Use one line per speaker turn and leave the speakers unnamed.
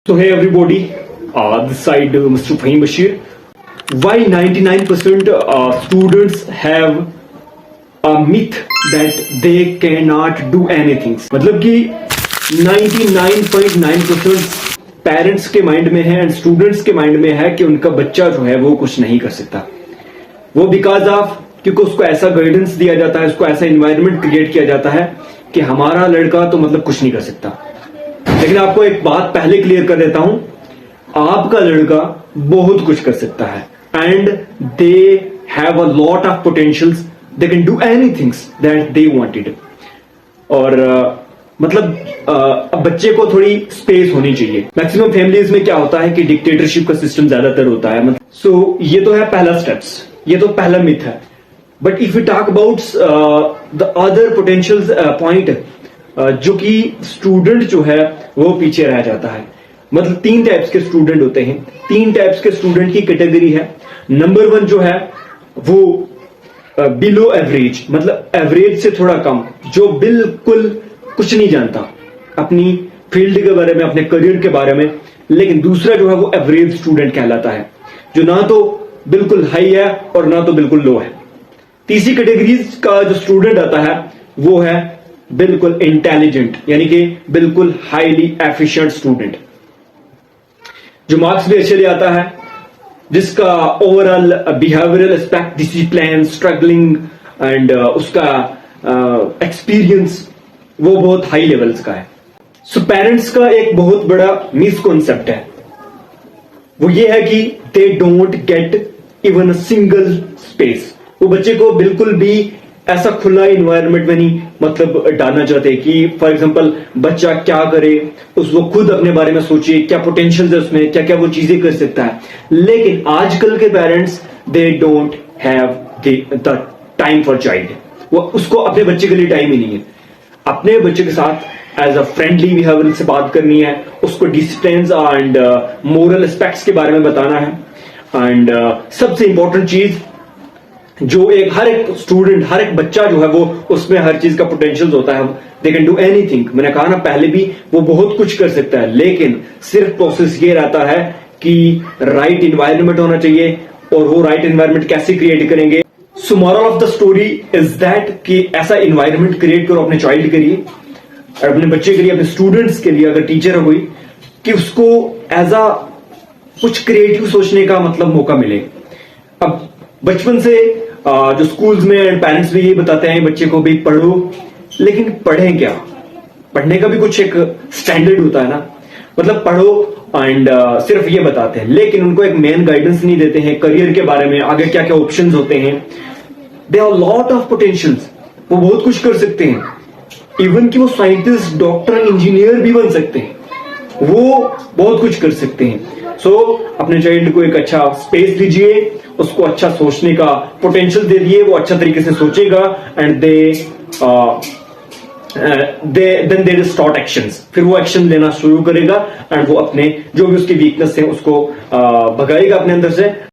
So hey everybody, this side Mr. Fahim Bashir. Why 99% students have a myth that they cannot do anything? मतलब कि 99.9% parents के mind में है and students के mind में है कि उनका बच्चा जो है वो कुछ नहीं कर सकता। वो बिकॉज ऑफ क्योंकि उसको ऐसा गाइडेंस दिया जाता है, उसको ऐसा एनवायरनमेंट क्रिएट किया जाता है कि हमारा लड़का तो मतलब कुछ नहीं कर सकता। लेकिन आपको एक बात पहले क्लियर कर देता हूं, आपका लड़का बहुत कुछ कर सकता है and they have a lot of potentials, they can do anything that they wanted. और बच्चे को थोड़ी स्पेस होनी चाहिए। मैक्सिमम फैमिलीज में क्या होता है कि डिक्टेटरशिप का सिस्टम ज्यादातर होता है। सो ये तो है पहला स्टेप्स, ये तो पहला मिथ है। But if you talk about the other potential point, जो कि स्टूडेंट जो है वो पीछे रह जाता है। मतलब 3 टाइप्स के स्टूडेंट होते हैं, 3 टाइप्स के स्टूडेंट की कैटेगरी है। नंबर 1 जो है वो बिलो एवरेज, मतलब एवरेज से थोड़ा कम, जो बिल्कुल कुछ नहीं जानता अपनी फील्ड के बारे में, अपने करियर के बारे में। लेकिन दूसरा जो है वो एवरेज स्टूडेंट कहलाता है, जो ना तो बिल्कुल हाई है और ना तो बिल्कुल लो है। तीसरी कैटेगरी का जो स्टूडेंट आता है वो है बिल्कुल इंटेलिजेंट, यानी कि बिल्कुल हाईली एफिशिएंट स्टूडेंट, जो मार्क्स भी अच्छे ले आता है, जिसका overall behavioural aspect, discipline, struggling and उसका एक्सपीरियंस वो बहुत हाई लेवल्स का है। सो पेरेंट्स का एक बहुत बड़ा मिसकॉन्सेप्ट है, वो ये है कि they don't get even a single space. वो बच्चे को बिल्कुल भी ऐसा खुला इन्वायरमेंट में नहीं मतलब डालना चाहते कि फॉर एग्जांपल बच्चा क्या करे, उसको खुद अपने बारे में सोचिए, क्या पोटेंशियल है उसमें, क्या क्या वो चीजें कर सकता है। लेकिन आजकल के parents they don't have the time for child. वो उसको अपने बच्चे के लिए टाइम ही नहीं है। अपने बच्चे के साथ एज अ फ्रेंडली बिहेवियर से बात करनी है, उसको डिसिप्लिन एंड मोरल एस्पेक्ट्स के बारे में बताना है। एंड सबसे इंपॉर्टेंट चीज, जो हर एक स्टूडेंट, हर एक बच्चा जो है वो उसमें हर चीज का पोटेंशियल होता है। They can do anything. मैंने कहा ना पहले भी, वो बहुत कुछ कर सकता है, लेकिन सिर्फ प्रोसेस ये रहता है कि राइट इन्वायरमेंट होना चाहिए। और वो राइट इन्वायरमेंट कैसे क्रिएट करेंगे? So moral of the story is that कि ऐसा इन्वायरमेंट क्रिएट करो अपने चाइल्ड के लिए, अपने बच्चे के लिए, अपने स्टूडेंट्स के लिए, अगर टीचर है कोई, कि उसको एज अ कुछ क्रिएटिव सोचने का मतलब मौका मिले। अब बचपन से जो स्कूल्स में एंड पेरेंट्स भी यही बताते हैं बच्चे को भी पढ़ो, लेकिन पढ़ें क्या? पढ़ने का भी कुछ एक स्टैंडर्ड होता है ना। मतलब पढ़ो एंड सिर्फ ये बताते हैं, लेकिन उनको एक मेन गाइडेंस नहीं देते हैं करियर के बारे में, आगे क्या क्या ऑप्शंस होते हैं। They have lot of potentials, वो बहुत कुछ कर सकते हैं। इवन कि वो साइंटिस्ट, डॉक्टर, इंजीनियर भी बन सकते हैं, वो बहुत कुछ कर सकते हैं। सो अपने चाइल्ड को एक अच्छा स्पेस दीजिए, उसको अच्छा सोचने का पोटेंशियल दे दिए, वो अच्छा तरीके से सोचेगा and then they start actions. फिर वो एक्शन लेना शुरू करेगा एंड वो अपने जो भी उसकी वीकनेस है उसको भगाएगा अपने अंदर से।